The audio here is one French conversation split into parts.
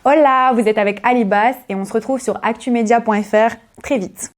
Hola, vous êtes avec Alibas et on se retrouve sur actumedia.fr très vite.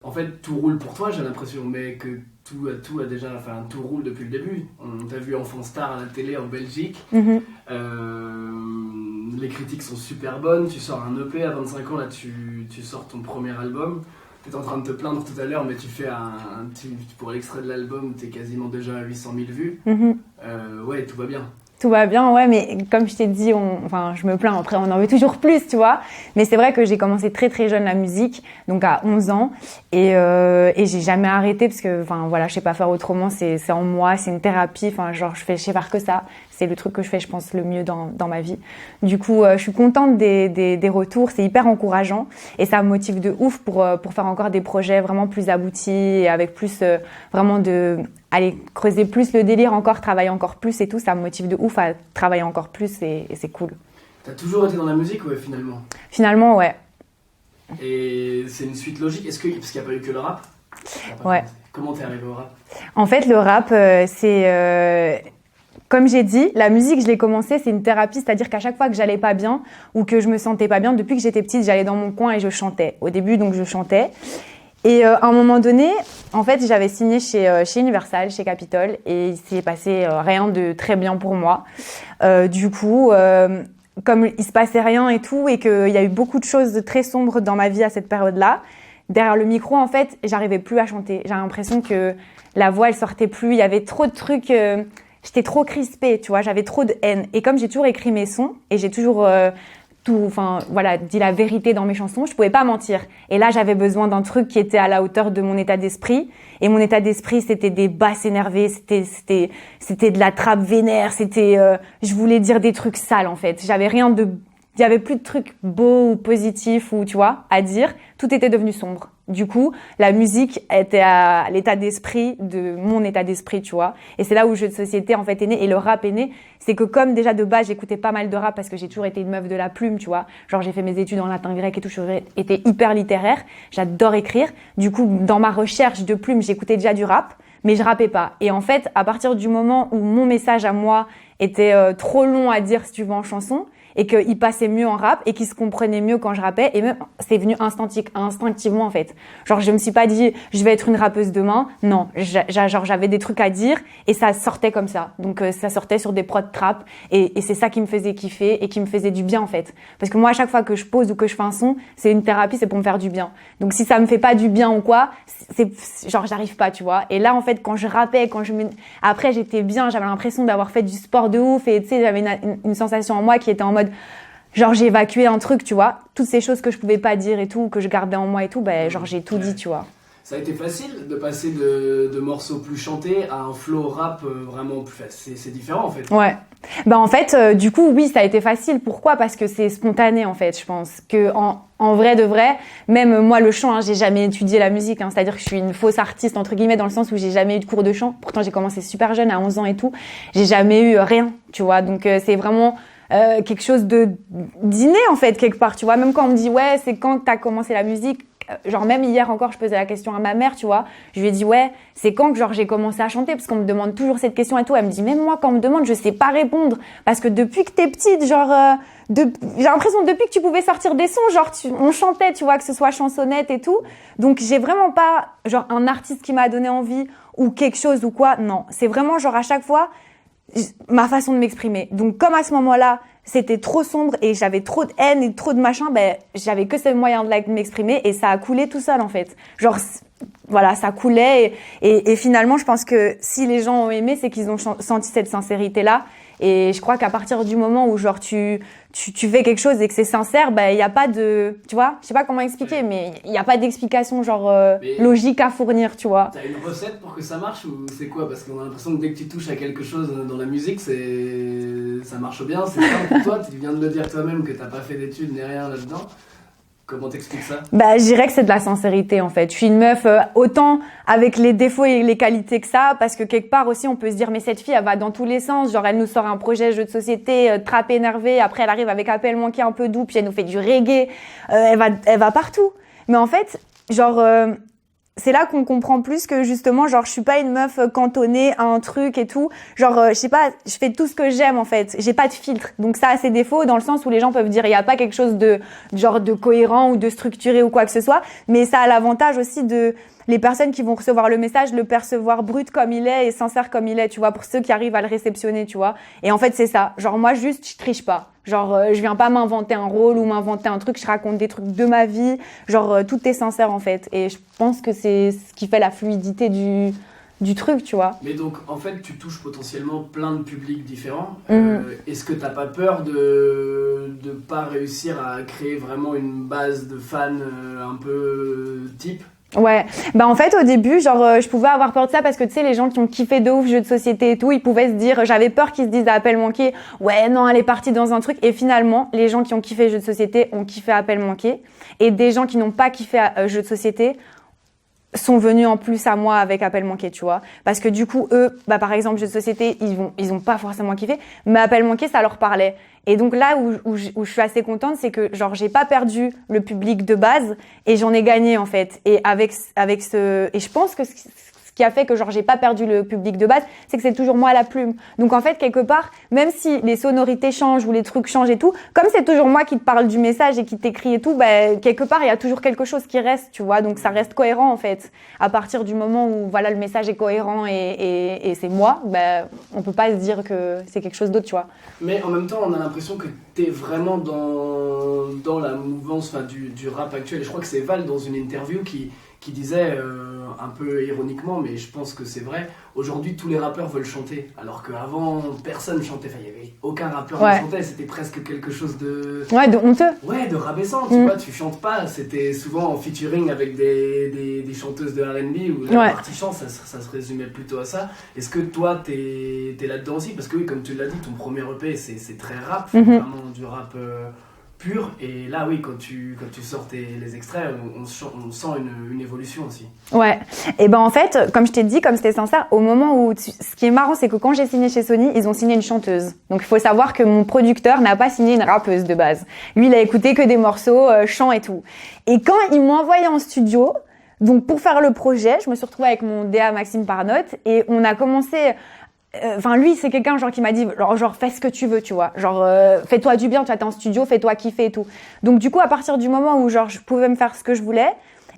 En fait, tout roule pour toi, j'ai l'impression, mais que tout a déjà, enfin, tout roule depuis le début. On t'a vu enfant star à la télé en Belgique. Les critiques sont super bonnes. Tu sors un EP à 25 ans, là, tu sors ton premier album. Tu es en train de te plaindre tout à l'heure, mais tu fais pour l'extrait de l'album, tu es quasiment déjà à 800 000 vues. Ouais, tout va bien. Tout va bien, ouais, mais comme je t'ai dit, je me plains, après on en veut toujours plus, tu vois. Mais c'est vrai que j'ai commencé très très jeune la musique, donc à 11 ans, et j'ai jamais arrêté parce que, je sais pas faire autrement, c'est en moi, c'est une thérapie, je sais faire que ça. C'est le truc que je fais, je pense, le mieux dans ma vie. Du coup, je suis contente des retours, c'est hyper encourageant et ça me motive de ouf pour faire encore des projets vraiment plus aboutis et avec plus vraiment aller creuser plus le délire encore, travailler encore plus et tout. Ça me motive de ouf à travailler encore plus et c'est cool. T'as toujours été dans la musique, ouais, finalement? Finalement, ouais. Et c'est une suite logique, parce qu'il n'y a pas eu que le rap? Ouais. Comment t'es arrivé au rap? En fait, le rap, c'est... Comme j'ai dit, la musique, je l'ai commencé, c'est une thérapie, c'est-à-dire qu'à chaque fois que j'allais pas bien ou que je me sentais pas bien, depuis que j'étais petite, j'allais dans mon coin et je chantais. Au début, donc, je chantais. Et à un moment donné, en fait, j'avais signé chez Universal, chez Capitol, et il s'est passé rien de très bien pour moi. Du coup, comme il se passait rien et tout, et qu'il y a eu beaucoup de choses très sombres dans ma vie à cette période-là, derrière le micro, en fait, j'arrivais plus à chanter. J'ai l'impression que la voix, elle sortait plus. Il y avait trop de trucs... J'étais trop crispée, tu vois, j'avais trop de haine. Et comme j'ai toujours écrit mes sons et j'ai toujours dit la vérité dans mes chansons, je pouvais pas mentir. Et là, j'avais besoin d'un truc qui était à la hauteur de mon état d'esprit. Et mon état d'esprit, c'était des basses énervées, c'était de la trappe vénère, je voulais dire des trucs sales en fait. Il y avait plus de trucs beaux ou positifs ou tu vois à dire. Tout était devenu sombre. Du coup, la musique était à l'état d'esprit de mon état d'esprit, tu vois. Et c'est là où le jeu de société en fait est né et le rap est né. C'est que comme déjà de base j'écoutais pas mal de rap parce que j'ai toujours été une meuf de la plume, tu vois. Genre j'ai fait mes études en latin grec et tout, j'ai été hyper littéraire. J'adore écrire. Du coup, dans ma recherche de plume, j'écoutais déjà du rap, mais je rappais pas. Et en fait, à partir du moment où mon message à moi était trop long à dire si tu veux en chanson, et qu'il passait mieux en rap et qu'il se comprenait mieux quand je rappais et même c'est venu instinctivement en fait. Genre je me suis pas dit je vais être une rappeuse demain, non, j'avais des trucs à dire et ça sortait comme ça. Donc ça sortait sur des prods trap et c'est ça qui me faisait kiffer et qui me faisait du bien en fait. Parce que moi à chaque fois que je pose ou que je fais un son, c'est une thérapie, c'est pour me faire du bien. Donc si ça me fait pas du bien ou quoi, c'est genre j'arrive pas, tu vois. Et là en fait quand je rappais, après j'étais bien, j'avais l'impression d'avoir fait du sport de ouf et tu sais j'avais une sensation en moi qui était en mode genre j'ai évacué un truc, tu vois, toutes ces choses que je pouvais pas dire et tout, que je gardais en moi et tout, genre j'ai tout dit, tu vois. Ça a été facile de passer de morceaux plus chantés à un flow rap vraiment plus facile. C'est différent en fait. Ouais. En fait, du coup, oui, ça a été facile. Pourquoi? Parce que c'est spontané en fait, je pense. Que en vrai de vrai, même moi le chant, j'ai jamais étudié la musique. C'est-à-dire que je suis une fausse artiste entre guillemets dans le sens où j'ai jamais eu de cours de chant. Pourtant, j'ai commencé super jeune, à 11 ans et tout. J'ai jamais eu rien, tu vois. Donc c'est vraiment quelque chose de d'inné en fait quelque part, tu vois. Même quand on me dit ouais, c'est quand t'as commencé la musique. Genre même hier encore je posais la question à ma mère, tu vois, je lui ai dit ouais c'est quand que genre j'ai commencé à chanter parce qu'on me demande toujours cette question et tout. Elle me dit même moi quand on me demande je sais pas répondre parce que depuis que t'es petite genre j'ai l'impression depuis que tu pouvais sortir des sons genre on chantait, tu vois, que ce soit chansonnette et tout. Donc j'ai vraiment pas genre un artiste qui m'a donné envie ou quelque chose ou quoi, non, c'est vraiment genre à chaque fois ma façon de m'exprimer. Donc comme à ce moment-là c'était trop sombre et j'avais trop de haine et trop de machin, j'avais que ce moyen de m'exprimer et ça a coulé tout seul en fait. Genre voilà, ça coulait et finalement je pense que si les gens ont aimé, c'est qu'ils ont senti cette sincérité là. Et je crois qu'à partir du moment où genre tu fais quelque chose et que c'est sincère, il y a pas de, tu vois, je sais pas comment expliquer, mais il y a pas d'explication genre logique à fournir, tu vois. T'as une recette pour que ça marche ou c'est quoi? Parce qu'on a l'impression que dès que tu touches à quelque chose dans la musique, ça marche bien, c'est simple pour toi. Tu viens de le dire toi-même que t'as pas fait d'études ni rien là-dedans. Comment t'expliques ça? Bah, je dirais que c'est de la sincérité, en fait. Je suis une meuf, autant avec les défauts et les qualités que ça, parce que quelque part aussi, on peut se dire, mais cette fille, elle va dans tous les sens. Genre, elle nous sort un projet jeu de société, trap énervé. Après, elle arrive avec appel manqué un peu doux, puis elle nous fait du reggae. Elle va partout. Mais en fait, genre, c'est là qu'on comprend plus que justement, genre, je suis pas une meuf cantonnée à un truc et tout. Genre, je sais pas, je fais tout ce que j'aime, en fait. J'ai pas de filtre. Donc ça a ses défauts dans le sens où les gens peuvent dire, il y a pas quelque chose de, genre, de cohérent ou de structuré ou quoi que ce soit. Mais ça a l'avantage aussi de, les personnes qui vont recevoir le message, le percevoir brut comme il est et sincère comme il est, tu vois, pour ceux qui arrivent à le réceptionner, tu vois. Et en fait, c'est ça. Genre, moi, juste, je triche pas. Genre, je viens pas m'inventer un rôle ou m'inventer un truc, je raconte des trucs de ma vie. Genre, tout est sincère, en fait. Et je pense que c'est ce qui fait la fluidité du truc, tu vois. Mais donc, en fait, tu touches potentiellement plein de publics différents. Mhm. Est-ce que t'as pas peur de pas réussir à créer vraiment une base de fans un peu type? Ouais, bah en fait au début genre je pouvais avoir peur de ça parce que tu sais les gens qui ont kiffé de ouf jeux de société et tout, ils pouvaient se dire, j'avais peur qu'ils se disent à appel manqué, ouais non elle est partie dans un truc, et finalement les gens qui ont kiffé jeux de société ont kiffé appel manqué, et des gens qui n'ont pas kiffé jeux de société sont venus en plus à moi avec appel manqué, tu vois, parce que du coup eux, bah par exemple jeux de société, ils ont pas forcément kiffé, mais appel manqué ça leur parlait. Et donc là où je suis assez contente, c'est que genre j'ai pas perdu le public de base et j'en ai gagné en fait. Et avec ce, et je pense que ce qui a fait que genre j'ai pas perdu le public de base, c'est que c'est toujours moi à la plume. Donc en fait quelque part, même si les sonorités changent ou les trucs changent et tout, comme c'est toujours moi qui te parle du message et qui t'écrit et tout, bah quelque part il y a toujours quelque chose qui reste, tu vois. Donc ça reste cohérent en fait. À partir du moment où voilà le message est cohérent et c'est moi, bah on peut pas se dire que c'est quelque chose d'autre, tu vois. Mais en même temps, on a l'impression que t'es vraiment dans la mouvance du rap actuel. Et je crois que c'est Val dans une interview qui disait, un peu ironiquement, mais je pense que c'est vrai, aujourd'hui tous les rappeurs veulent chanter. Alors qu'avant, personne chantait. Enfin, il n'y avait aucun rappeur qui chantait. C'était presque quelque chose de... Ouais, de honteux. Ouais, de rabaissant. Tu vois, tu chantes pas. C'était souvent en featuring avec des chanteuses de R&B où la partie chant, ça se résumait plutôt à ça. Est-ce que toi, t'es là-dedans aussi? Parce que oui, comme tu l'as dit, ton premier EP, c'est très rap. Vraiment du rap... pur, et là oui quand tu sors les extraits on sent une évolution aussi. Ouais, et ben en fait comme je t'ai dit, comme c'était sincère, au moment où ce qui est marrant c'est que quand j'ai signé chez Sony, ils ont signé une chanteuse, donc il faut savoir que mon producteur n'a pas signé une rappeuse de base, lui il a écouté que des morceaux chants et tout, et quand ils m'ont envoyé en studio, donc pour faire le projet, je me suis retrouvée avec mon DA Maxime Parnotte et on a commencé. Enfin lui c'est quelqu'un genre qui m'a dit genre fais ce que tu veux, tu vois, genre fais-toi du bien, tu vas t'es en studio, fais-toi kiffer et tout. Donc du coup à partir du moment où genre je pouvais me faire ce que je voulais,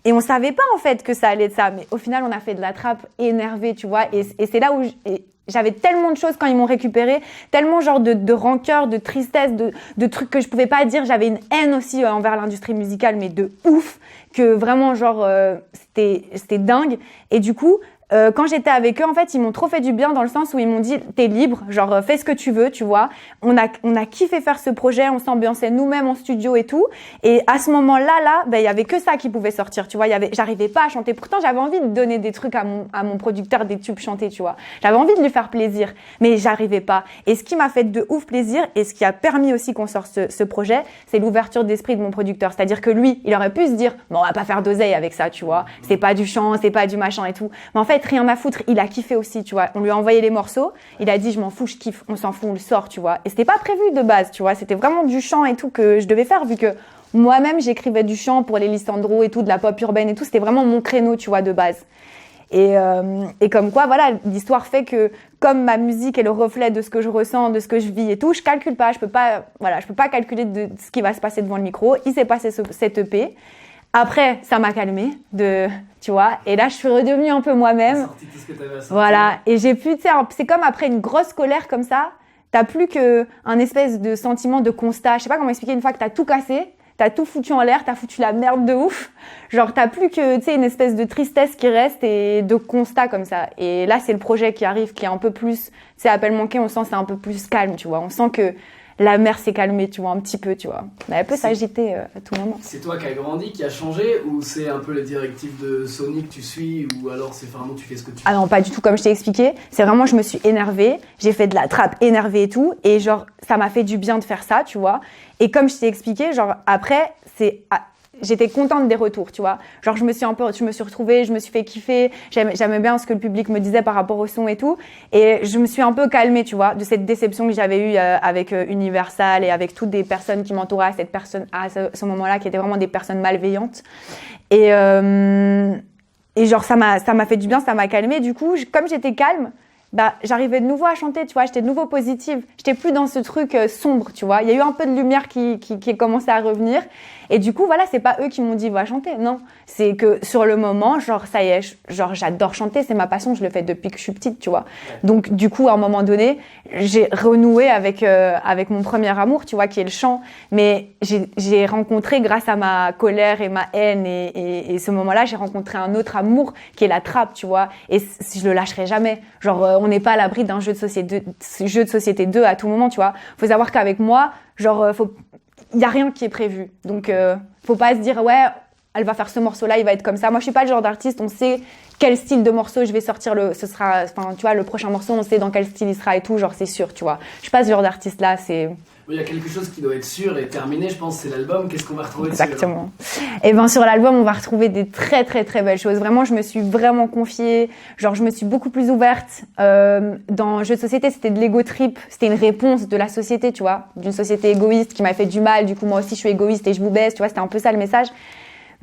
et on savait pas en fait que ça allait être ça, mais au final on a fait de la trappe énervée, tu vois, et c'est là où j'avais tellement de choses quand ils m'ont récupéré, tellement genre de rancœur, de tristesse, de trucs que je pouvais pas dire. J'avais une haine aussi envers l'industrie musicale, mais de ouf, que vraiment genre c'était dingue. Et du coup quand j'étais avec eux, en fait, ils m'ont trop fait du bien dans le sens où ils m'ont dit t'es libre, genre fais ce que tu veux, tu vois. On a kiffé faire ce projet, on s'ambiançait nous-mêmes en studio et tout. Et à ce moment-là, il y avait que ça qui pouvait sortir, tu vois. J'arrivais pas à chanter. Pourtant, j'avais envie de donner des trucs à mon producteur, des tubes chantés, tu vois. J'avais envie de lui faire plaisir, mais j'arrivais pas. Et ce qui m'a fait de ouf plaisir et ce qui a permis aussi qu'on sorte ce projet, c'est l'ouverture d'esprit de mon producteur. C'est-à-dire que lui, il aurait pu se dire bon, on va pas faire d'oseille avec ça, tu vois. C'est pas du chant, c'est pas du machin et tout. Mais en fait, rien à foutre, il a kiffé aussi, tu vois. On lui a envoyé les morceaux, il a dit je m'en fous, je kiffe, on s'en fout, on le sort, tu vois. Et c'était pas prévu de base, tu vois. C'était vraiment du chant et tout que je devais faire vu que moi-même j'écrivais du chant pour les Lissandro et tout, de la pop urbaine et tout. C'était vraiment mon créneau, tu vois, de base. Et comme quoi, voilà, l'histoire fait que comme ma musique est le reflet de ce que je ressens, de ce que je vis et tout, je calcule pas, je peux pas calculer de ce qui va se passer devant le micro. Il s'est passé cette EP. Après, ça m'a calmée, tu vois, et là, je suis redevenue un peu moi-même. Sorti tout ce que t'avais à sortir. Voilà, et j'ai pu, tu sais, c'est comme après une grosse colère comme ça, t'as plus qu'un espèce de sentiment de constat. Je sais pas comment expliquer, une fois que t'as tout cassé, t'as tout foutu en l'air, t'as foutu la merde de ouf. Genre, t'as plus que, tu sais, une espèce de tristesse qui reste et de constat comme ça. Et là, c'est le projet qui arrive, qui est un peu plus, tu sais, appel manqué, on sent c'est un peu plus calme, tu vois. On sent que la mer s'est calmée, tu vois, un petit peu, tu vois. Mais elle peut s'agiter à tout moment. C'est toi qui as grandi, qui a changé, ou c'est un peu les directives de Sony que tu suis, ou alors c'est vraiment tu fais ce que tu veux? Ah non, pas du tout, comme je t'ai expliqué. C'est vraiment, je me suis énervée, j'ai fait de la trappe énervée et tout, et genre, ça m'a fait du bien de faire ça, tu vois. Et comme je t'ai expliqué, genre, après, j'étais contente des retours, tu vois. Genre, je me suis retrouvée, je me suis fait kiffer. J'aimais bien ce que le public me disait par rapport au son et tout. Et je me suis un peu calmée, tu vois, de cette déception que j'avais eue avec Universal et avec toutes des personnes qui m'entouraient à ce moment-là, qui étaient vraiment des personnes malveillantes. Et genre, ça m'a fait du bien, ça m'a calmée. Du coup, comme j'étais calme, bah, j'arrivais de nouveau à chanter, tu vois, j'étais de nouveau positive. J'étais plus dans ce truc sombre, tu vois. Il y a eu un peu de lumière qui commençait à revenir. Et du coup, voilà, c'est pas eux qui m'ont dit va chanter, non. C'est que sur le moment, genre ça y est, genre j'adore chanter, c'est ma passion, je le fais depuis que je suis petite, tu vois. Donc du coup, à un moment donné, j'ai renoué avec mon premier amour, tu vois, qui est le chant. Mais j'ai rencontré, grâce à ma colère et ma haine et ce moment-là, j'ai rencontré un autre amour qui est la trappe, tu vois. Et je le lâcherai jamais. Genre on n'est pas à l'abri d'un jeu de société 2 à tout moment, tu vois. Faut savoir qu'avec moi, genre il y a rien qui est prévu. Donc faut pas se dire ouais, elle va faire ce morceau-là, il va être comme ça. Moi je suis pas le genre d'artiste, on sait quel style de morceau je vais sortir tu vois, le prochain morceau, on sait dans quel style il sera et tout, genre c'est sûr, tu vois. Je suis pas ce genre d'artiste là, c'est il y a quelque chose qui doit être sûr et terminé, je pense, c'est l'album. Qu'est-ce qu'on va retrouver dessus? Exactement. Et ben sur l'album, on va retrouver des très très très belles choses. Vraiment, je me suis vraiment confiée. Genre, je me suis beaucoup plus ouverte. Dans Jeux de société, c'était de l'ego trip. C'était une réponse de la société, tu vois, d'une société égoïste qui m'a fait du mal. Du coup, moi aussi, je suis égoïste et je vous baisse. Tu vois, c'était un peu ça le message.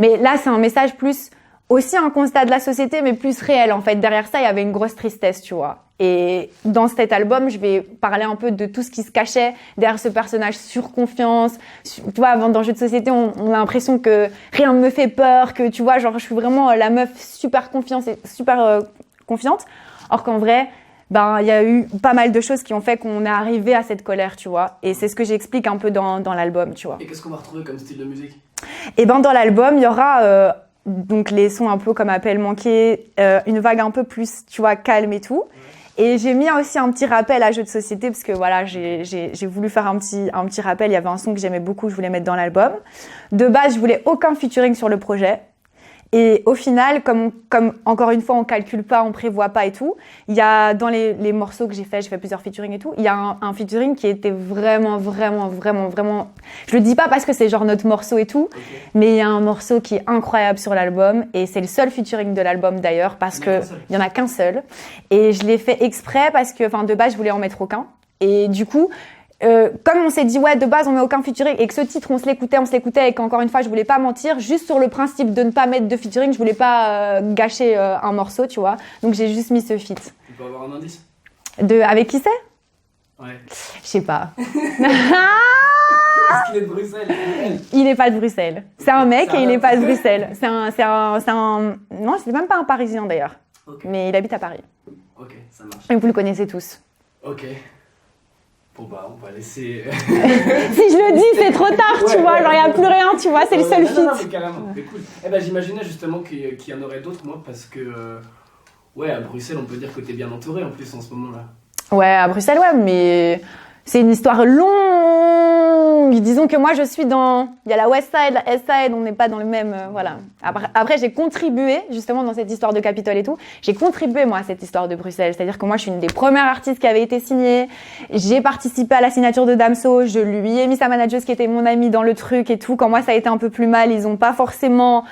Mais là, c'est un message plus aussi un constat de la société, mais plus réel. En fait, derrière ça, il y avait une grosse tristesse, tu vois. Et dans cet album, je vais parler un peu de tout ce qui se cachait derrière ce personnage surconfiance. Tu vois, avant dans Jeux de société, on a l'impression que rien ne me fait peur, que tu vois, genre je suis vraiment la meuf super confiante et super confiante. Or qu'en vrai, ben il y a eu pas mal de choses qui ont fait qu'on est arrivé à cette colère, tu vois. Et c'est ce que j'explique un peu dans l'album, tu vois. Et qu'est-ce qu'on va retrouver comme style de musique? Et ben dans l'album, il y aura donc les sons un peu comme Appel manqué, une vague un peu plus, tu vois, calme et tout. Et j'ai mis aussi un petit rappel à Jeux de société parce que voilà, j'ai voulu faire un petit rappel. Il y avait un son que j'aimais beaucoup, je voulais mettre dans l'album. De base, je voulais aucun featuring sur le projet. Et au final, comme encore une fois, on calcule pas, on prévoit pas et tout, il y a dans les morceaux que j'ai fait plusieurs featuring et tout, il y a un featuring qui était vraiment, je le dis pas parce que c'est genre notre morceau et tout, mais il y a un morceau qui est incroyable sur l'album et c'est le seul featuring de l'album d'ailleurs parce que il y en a qu'un seul. Et je l'ai fait exprès parce que, enfin, de base, je voulais en mettre aucun. Et du coup, comme on s'est dit ouais de base on met aucun featuring et que ce titre on se l'écoutait et qu'encore une fois je voulais pas mentir juste sur le principe de ne pas mettre de featuring, je voulais pas gâcher un morceau, tu vois, donc j'ai juste mis ce feat. Tu peux avoir un indice avec qui c'est? Ouais, je sais pas. est-ce qu'il est de Bruxelles? Il est pas de Bruxelles, c'est un mec et il est pas de Bruxelles, c'est un non, c'est même pas un Parisien d'ailleurs, okay. Mais il habite à Paris. Ok, ça marche. Et vous le connaissez tous. Ok. Bon bah on va laisser... Si je le dis c'est trop tard, tu vois, genre il n'y a plus rien, tu vois, c'est le seul feat. Non mais carrément, c'est cool. Eh ben j'imaginais justement qu'il y en aurait d'autres moi parce que ouais à Bruxelles on peut dire que t'es bien entouré en plus en ce moment là. Ouais à Bruxelles ouais mais c'est une histoire longue. Disons que moi je suis dans... Il y a la West Side, la East Side, on n'est pas dans le même... voilà. Après j'ai contribué justement dans cette histoire de Capitole et tout. J'ai contribué moi à cette histoire de Bruxelles. C'est-à-dire que moi je suis une des premières artistes qui avait été signée. J'ai participé à la signature de Damso. Je lui ai mis sa manageuse qui était mon amie dans le truc et tout. Quand moi ça a été un peu plus mal, ils ont pas forcément...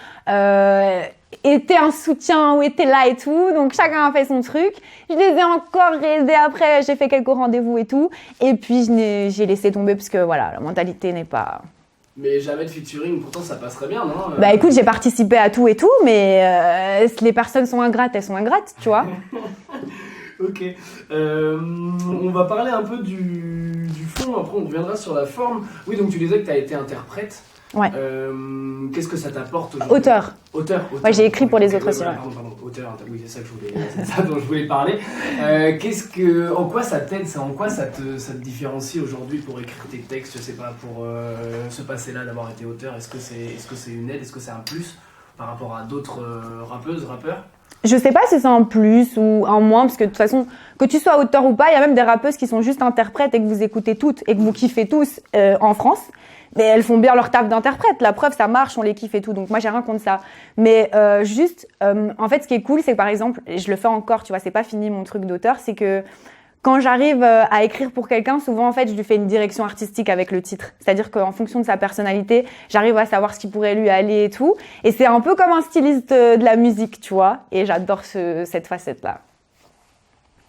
était un soutien ou était là et tout, donc chacun a fait son truc. Je les ai encore aidés après, j'ai fait quelques rendez-vous et tout, et puis j'ai laissé tomber parce que voilà, la mentalité n'est pas... Mais jamais de featuring, pourtant ça passerait bien, non? Bah écoute, j'ai participé à tout et tout, mais si les personnes sont ingrates, elles sont ingrates, tu vois. Ok, on va parler un peu du fond, après on reviendra sur la forme. Oui, donc tu disais que tu as été interprète. Ouais. Qu'est-ce que ça t'apporte aujourd'hui? Auteur. Ouais, j'ai écrit pour les autres aussi. Voilà, pardon, auteur. Oui, c'est ça dont je voulais parler. En quoi ça t'aide, en quoi ça te différencie aujourd'hui pour écrire tes textes? Je sais pas, pour ce passé-là d'avoir été auteur. Est-ce que c'est une aide? Est-ce que c'est un plus par rapport à d'autres rappeurs? Je sais pas si c'est un plus ou un moins, parce que de toute façon, que tu sois auteur ou pas, il y a même des rappeuses qui sont juste interprètes et que vous écoutez toutes et que vous kiffez tous en France. Mais elles font bien leur taf d'interprète. La preuve, ça marche, on les kiffe et tout. Donc moi, j'ai rien contre ça. Mais en fait, ce qui est cool, c'est que par exemple, et je le fais encore, tu vois, c'est pas fini mon truc d'auteur, c'est que quand j'arrive à écrire pour quelqu'un, souvent en fait, je lui fais une direction artistique avec le titre. C'est-à-dire qu'en fonction de sa personnalité, j'arrive à savoir ce qui pourrait lui aller et tout. Et c'est un peu comme un styliste de la musique, tu vois. Et j'adore cette facette-là.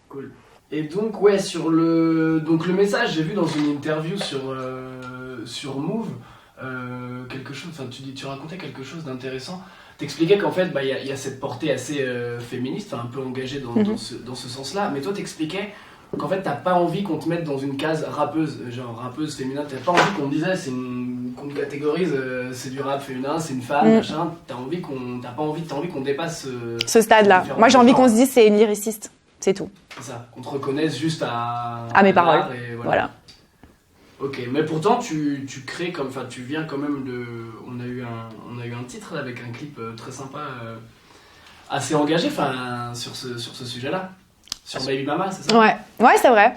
Cool. Et donc ouais, donc le message, j'ai vu dans une interview sur Move quelque chose. Enfin, tu racontais quelque chose d'intéressant. T'expliquais qu'en fait, y a cette portée assez féministe, un peu engagée dans ce sens-là. Mais toi, t'expliquais qu'en fait, t'as pas envie qu'on te mette dans une case rappeuse, genre rappeuse féminin. T'as pas envie qu'on te dise, qu'on te catégorise, c'est du rap féminin, c'est une femme, machin. T'as envie qu'on dépasse ce stade-là. Moi, j'ai envie qu'on se dise, c'est une lyriciste. C'est tout. C'est ça, qu'on te reconnaisse juste à mes paroles. Et voilà. Ok, mais pourtant tu crées comme, enfin tu viens quand même de, on a eu un titre là, avec un clip très sympa, assez engagé, enfin sur ce sujet-là, sur Baby Mama, c'est ça? Ouais, c'est vrai.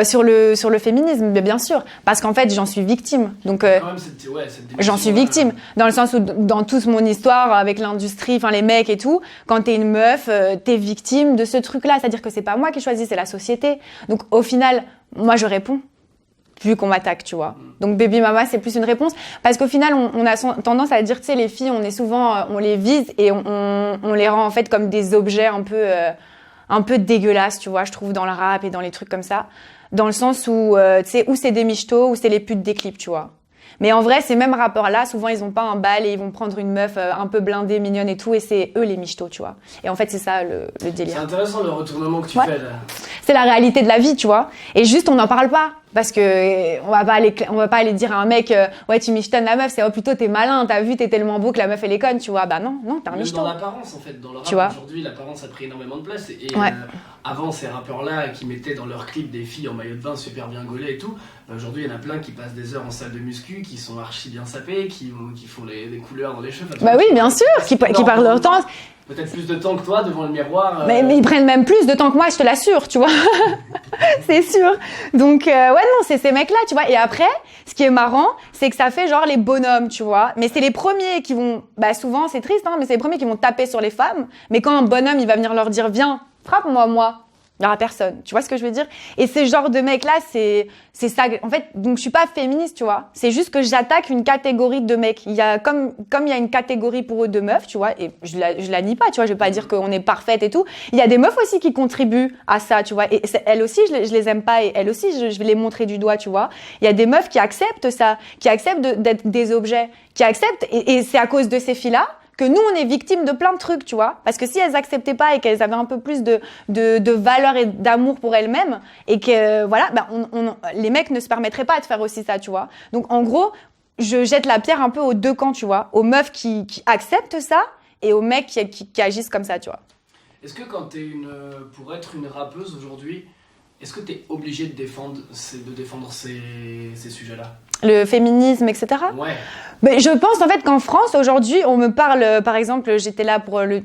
Sur le féminisme, bien sûr, parce qu'en fait j'en suis victime. Donc j'en suis victime dans le sens où dans toute mon histoire avec l'industrie, enfin les mecs et tout, quand t'es une meuf, t'es victime de ce truc-là. C'est-à-dire que c'est pas moi qui choisis, c'est la société. Donc au final, moi je réponds. Vu qu'on m'attaque, tu vois. Donc Baby Mama, c'est plus une réponse. Parce qu'au final, on a tendance à dire, tu sais, les filles, on les vise et on les rend en fait comme des objets un peu dégueulasses, tu vois, je trouve, dans le rap et dans les trucs comme ça. Dans le sens où, tu sais, où c'est des michtos, ou c'est les putes des clips, tu vois. Mais en vrai, ces mêmes rappeurs-là, souvent, ils ont pas un bal et ils vont prendre une meuf un peu blindée, mignonne et tout, et c'est eux les michtos, tu vois. Et en fait, c'est ça le délire. C'est intéressant le retournement que tu fais là. C'est la réalité de la vie, tu vois. Et juste, on n'en parle pas. Parce que on va pas aller dire à un mec ouais tu michetonnes la meuf, c'est plutôt t'es malin, t'as vu, t'es tellement beau que la meuf elle est conne, tu vois. Bah non, t'es un micheton. Dans l'apparence en fait, dans le rap aujourd'hui, l'apparence a pris énormément de place et avant ces rappeurs là qui mettaient dans leurs clips des filles en maillot de bain super bien gaulées et tout, aujourd'hui il y en a plein qui passent des heures en salle de muscu, qui sont archi bien sapés, qui font des couleurs dans les cheveux. Bah oui, bien sûr, qui parlent leur temps. Peut-être plus de temps que toi devant le miroir. Mais ils prennent même plus de temps que moi, je te l'assure, tu vois. C'est sûr. Donc, ouais, non, c'est ces mecs-là, tu vois. Et après, ce qui est marrant, c'est que ça fait genre les bonhommes, tu vois. Mais c'est les premiers qui vont, souvent, c'est triste, hein, mais c'est les premiers qui vont taper sur les femmes. Mais quand un bonhomme, il va venir leur dire, viens, frappe-moi, il n'y aura personne. Tu vois ce que je veux dire? Et ce genre de mecs-là, c'est ça. En fait, donc je suis pas féministe, tu vois. C'est juste que j'attaque une catégorie de mecs. Il y a, comme il y a une catégorie pour eux de meufs, tu vois, et je la nie pas, tu vois, je vais pas dire qu'on est parfaite et tout. Il y a des meufs aussi qui contribuent à ça, tu vois. Et elles aussi, je les aime pas et elles aussi, je vais les montrer du doigt, tu vois. Il y a des meufs qui acceptent ça, qui acceptent d'être des objets, qui acceptent, et c'est à cause de ces filles-là que nous, on est victimes de plein de trucs, tu vois. Parce que si elles acceptaient pas et qu'elles avaient un peu plus de valeur et d'amour pour elles-mêmes, et que, voilà, les mecs ne se permettraient pas de faire aussi ça, tu vois. Donc, en gros, je jette la pierre un peu aux deux camps, tu vois. Aux meufs qui acceptent ça et aux mecs qui agissent comme ça, tu vois. Est-ce que quand pour être une rappeuse aujourd'hui, est-ce que t'es obligée de défendre ces sujets-là? Le féminisme, etc. Ouais. Mais je pense en fait qu'en France aujourd'hui, on me parle, par exemple, j'étais là pour les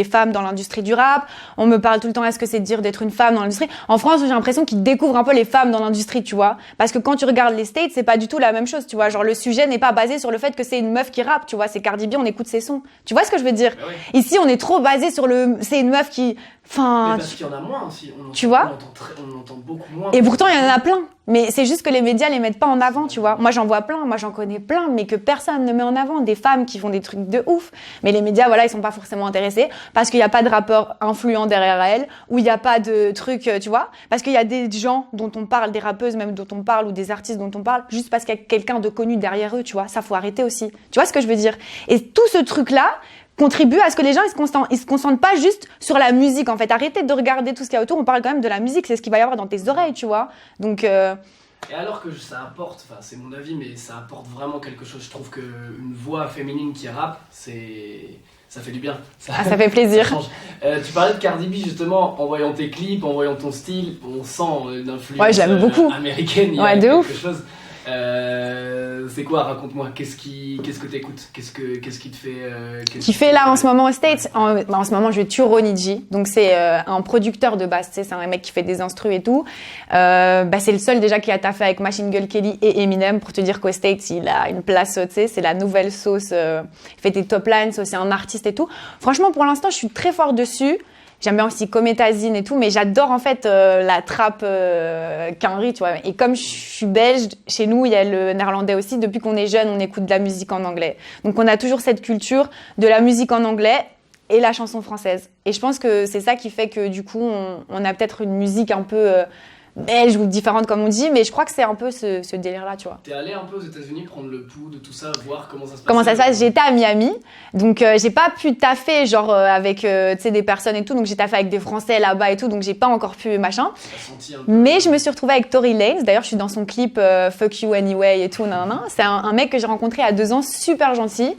femmes dans l'industrie du rap. On me parle tout le temps, est-ce que c'est dur d'être une femme dans l'industrie? En France, j'ai l'impression qu'ils découvrent un peu les femmes dans l'industrie, tu vois. Parce que quand tu regardes les States, c'est pas du tout la même chose, tu vois. Genre, le sujet n'est pas basé sur le fait que c'est une meuf qui rappe, tu vois. C'est Cardi B, on écoute ses sons. Tu vois ce que je veux dire? Bah oui. Ici, on est trop basé sur c'est une meuf qui, mais parce qu'il y en a moins aussi. Tu vois? On entend beaucoup moins. Et pourtant, il y en a plein. Mais c'est juste que les médias les mettent pas en avant, tu vois. Moi, j'en vois plein, moi, j'en connais plein, mais que personne ne met en avant. Des femmes qui font des trucs de ouf. Mais les médias, voilà, ils sont pas forcément intéressés parce qu'il y a pas de rappeurs influents derrière elles, ou il y a pas de trucs, tu vois. Parce qu'il y a des gens dont on parle, des rappeuses même dont on parle, ou des artistes dont on parle, juste parce qu'il y a quelqu'un de connu derrière eux, tu vois. Ça, faut arrêter aussi. Tu vois ce que je veux dire? Et tout ce truc-là contribue à ce que les gens ils se concentrent pas juste sur la musique, en fait. Arrêtez de regarder tout ce qu'il y a autour, on parle quand même de la musique, c'est ce qu'il va y avoir dans tes oreilles, tu vois. Donc Et alors que ça apporte, enfin c'est mon avis, mais ça apporte vraiment quelque chose. Je trouve qu'une voix féminine qui rappe, ça fait du bien. Ça fait plaisir. Ça change. Tu parlais de Cardi B justement, en voyant tes clips, en voyant ton style, on sent une influence je l'aime beaucoup. Américaine. Il y a de quelque ouf. chose. C'est quoi? Raconte-moi. Qu'est-ce que t'écoutes? Qu'est-ce qui te fait qui fait là en ce moment aux States? En ce moment, je tue Ronnie G. Donc c'est un producteur de base. Tu sais, c'est un mec qui fait des instrus et tout. C'est le seul déjà qui a taffé avec Machine Gun Kelly et Eminem pour te dire qu'aux States, il a une place. Tu sais, c'est la nouvelle sauce. Il fait des top lines. C'est aussi un artiste et tout. Franchement, pour l'instant, je suis très fort dessus. J'aime bien aussi Cometazine et tout, mais j'adore en fait la trappe Quinry, tu vois. Et comme je suis belge, chez nous, il y a le néerlandais aussi. Depuis qu'on est jeune, on écoute de la musique en anglais. Donc on a toujours cette culture de la musique en anglais et la chanson française. Et je pense que c'est ça qui fait que du coup, on a peut-être une musique un peu belge ou différente comme on dit, mais je crois que c'est un peu ce délire-là, tu vois. T'es allé un peu aux États-Unis prendre le pouls de tout ça, voir comment ça se passe. Comment ça se passe? J'étais à Miami, donc j'ai pas pu taffer genre avec tu sais des personnes et tout, donc j'ai taffé avec des Français là-bas et tout, donc j'ai pas encore pu machin. Mais je me suis retrouvée avec Tory Lanez. D'ailleurs, je suis dans son clip Fuck You Anyway et tout. Nan. C'est un mec que j'ai rencontré à 2 ans, super gentil,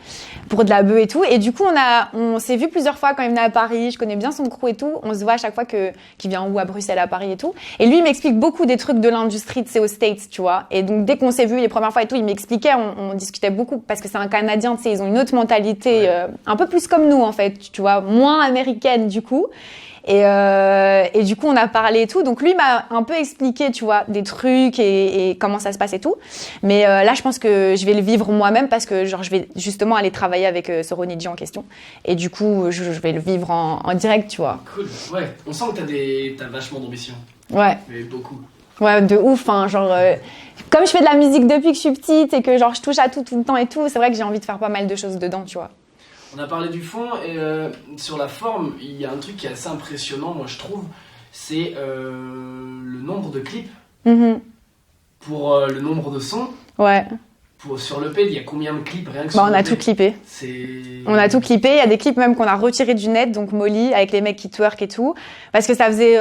pour de la bœuf et tout. Et du coup, on s'est vu plusieurs fois quand il venait à Paris. Je connais bien son crew et tout. On se voit à chaque fois qu'il vient ou à Bruxelles, à Paris et tout. Et lui, il m'explique beaucoup des trucs de l'industrie, tu sais, aux States, tu vois. Et donc, dès qu'on s'est vu les premières fois et tout, il m'expliquait, on discutait beaucoup parce que c'est un Canadien, tu sais, ils ont une autre mentalité, un peu plus comme nous, en fait, tu vois, moins américaine, du coup. Et du coup, on a parlé et tout. Donc, lui m'a un peu expliqué, tu vois, des trucs et comment ça se passe et tout. Mais là, je pense que je vais le vivre moi-même parce que, genre, je vais justement aller travailler avec ce Ronny J en question. Et du coup, je vais le vivre en direct, tu vois. Cool. Ouais, on sent que t'as vachement d'ambition. Ouais. Mais beaucoup. Ouais, de ouf, hein, genre... comme je fais de la musique depuis que je suis petite et que, genre, je touche à tout le temps et tout, c'est vrai que j'ai envie de faire pas mal de choses dedans, tu vois. On a parlé du fond et sur la forme, il y a un truc qui est assez impressionnant, moi je trouve, c'est le nombre de clips pour le nombre de sons. Ouais. Sur l'EP, il y a combien de clips rien que on a tout clippé. On a tout clippé. Il y a des clips même qu'on a retirés du net, donc Molly, avec les mecs qui twerk et tout. Parce que ça faisait,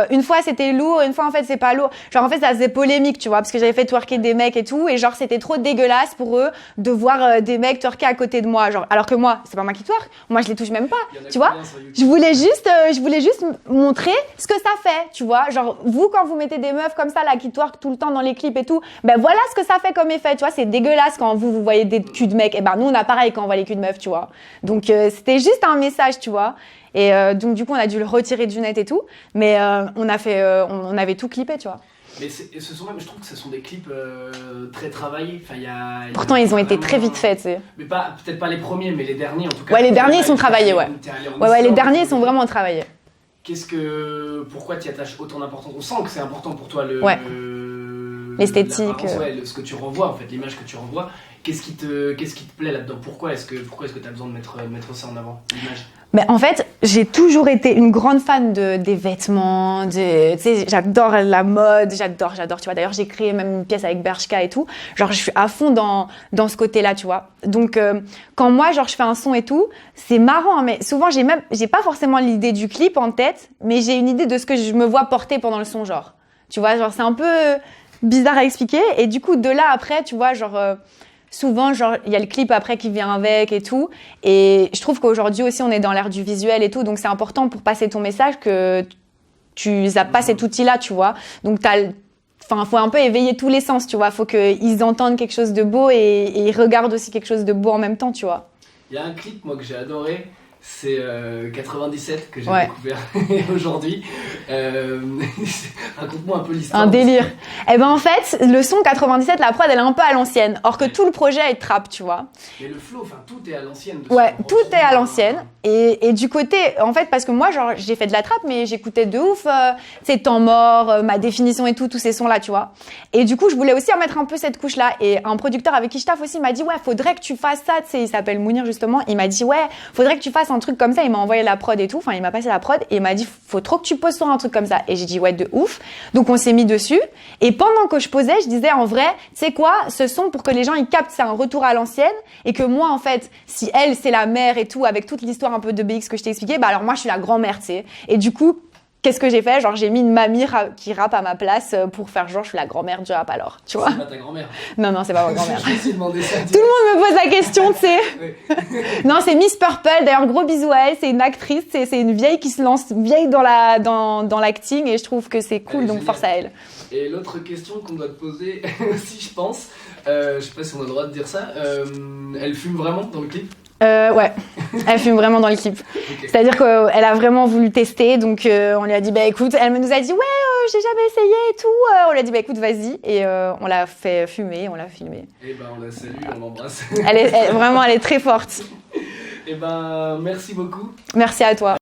une fois c'était lourd, une fois en fait c'est pas lourd. Genre en fait ça faisait polémique, tu vois, parce que j'avais fait twerker des mecs et tout, et genre c'était trop dégueulasse pour eux de voir des mecs twerker à côté de moi. Genre, alors que moi, c'est pas moi qui twerk, moi je les touche même pas, tu vois. Je voulais juste montrer ce que ça fait, tu vois. Genre, vous, quand vous mettez des meufs comme ça, là, qui twerk tout le temps dans les clips et tout, ben voilà ce que ça fait comme effet, tu vois. C'est dégueulasse quand vous voyez des culs de mecs. Et ben nous on a pareil quand on voit les culs de meufs, tu vois. Donc c'était juste un message, tu vois. Et donc du coup on a dû le retirer du net et tout, mais on avait tout clippé, tu vois. Mais je trouve que ce sont des clips très travaillés. Enfin, pourtant ils ont été très vite faits, tu sais. Mais peut-être pas les premiers, mais les derniers en tout cas. Ouais, les derniers ils sont travaillés, ouais. Ouais, les derniers ils sont vraiment travaillés. Pourquoi tu y attaches autant d'importance? On sent que c'est important pour toi l'esthétique, ce que tu renvoies, en fait, l'image que tu renvoies. Qu'est-ce qui te plaît là-dedans? Pourquoi est-ce que tu as besoin de mettre ça en avant, l'image? Mais en fait, j'ai toujours été une grande fan des vêtements, tu sais, j'adore la mode, j'adore, tu vois. D'ailleurs, j'ai créé même une pièce avec Bershka et tout. Genre, je suis à fond dans ce côté-là, tu vois. Donc, quand moi, genre, je fais un son et tout, c'est marrant, hein, mais souvent, j'ai pas forcément l'idée du clip en tête, mais j'ai une idée de ce que je me vois porter pendant le son, genre. Tu vois, genre, c'est un peu bizarre à expliquer. Et du coup, de là, après, tu vois, genre... souvent, genre, il y a le clip après qui vient avec et tout. Et je trouve qu'aujourd'hui aussi, on est dans l'ère du visuel et tout. Donc, c'est important pour passer ton message que tu n'as pas cet outil-là, tu vois. Donc, faut un peu éveiller tous les sens, tu vois. Faut qu'ils entendent quelque chose de beau et ils regardent aussi quelque chose de beau en même temps, tu vois. Il y a un clip, moi, que j'ai adoré. C'est 97 que j'ai découvert aujourd'hui. Raconte-moi un peu l'histoire. Un délire. Eh ben en fait, le son 97, la prod, elle est un peu à l'ancienne. Or que tout le projet est trap, tu vois. Mais le flow, enfin tout est à l'ancienne. Ouais, tout est à l'ancienne. Et du côté, en fait, parce que moi, genre, j'ai fait de la trap, mais j'écoutais de ouf, tu sais, Temps mort, Ma définition et tout, tous ces sons-là, tu vois. Et du coup, je voulais aussi remettre un peu cette couche-là. Et un producteur avec qui je taffe aussi m'a dit, ouais, faudrait que tu fasses ça, tu sais, il s'appelle Mounir justement. Il m'a dit, ouais, faudrait que tu fasses un truc comme ça. Il m'a envoyé la prod et tout. Enfin, il m'a passé la prod et il m'a dit, faut trop que tu poses sur un truc comme ça. Et j'ai dit, ouais, de ouf. Donc, on s'est mis dessus. Et pendant que je posais, je disais, en vrai, tu sais quoi, ce son, pour que les gens, ils captent, c'est un retour à l'ancienne. Et que moi, en fait, si elle, c'est la mère et tout, avec toute l'histoire un peu de BX que je t'ai expliqué, bah alors moi, je suis la grand-mère, tu sais. Et du coup, qu'est-ce que j'ai fait? Genre, j'ai mis une mamie qui rappe à ma place pour faire genre, je suis la grand-mère du rap alors, tu vois. C'est pas ta grand-mère. Non, c'est pas ma grand-mère. Je me suis demandé ça. Tout le monde me pose la question, tu sais. Non, c'est Miss Purple. D'ailleurs, gros bisous à elle. C'est une actrice. C'est une vieille qui se lance vieille dans l'acting et je trouve que c'est cool, donc force à elle. Et l'autre question qu'on doit te poser aussi, je pense, je sais pas si on a le droit de dire ça, elle fume vraiment dans le clip? Ouais, elle fume vraiment dans le clip. Okay. C'est-à-dire qu'elle a vraiment voulu tester, donc on lui a dit, bah écoute, elle nous a dit, ouais, j'ai jamais essayé et tout. On lui a dit, bah écoute, vas-y. Et on l'a fait fumer, on l'a filmé. Et ben on la salue, on l'embrasse. Vraiment, elle est très forte. Et ben merci beaucoup. Merci à toi.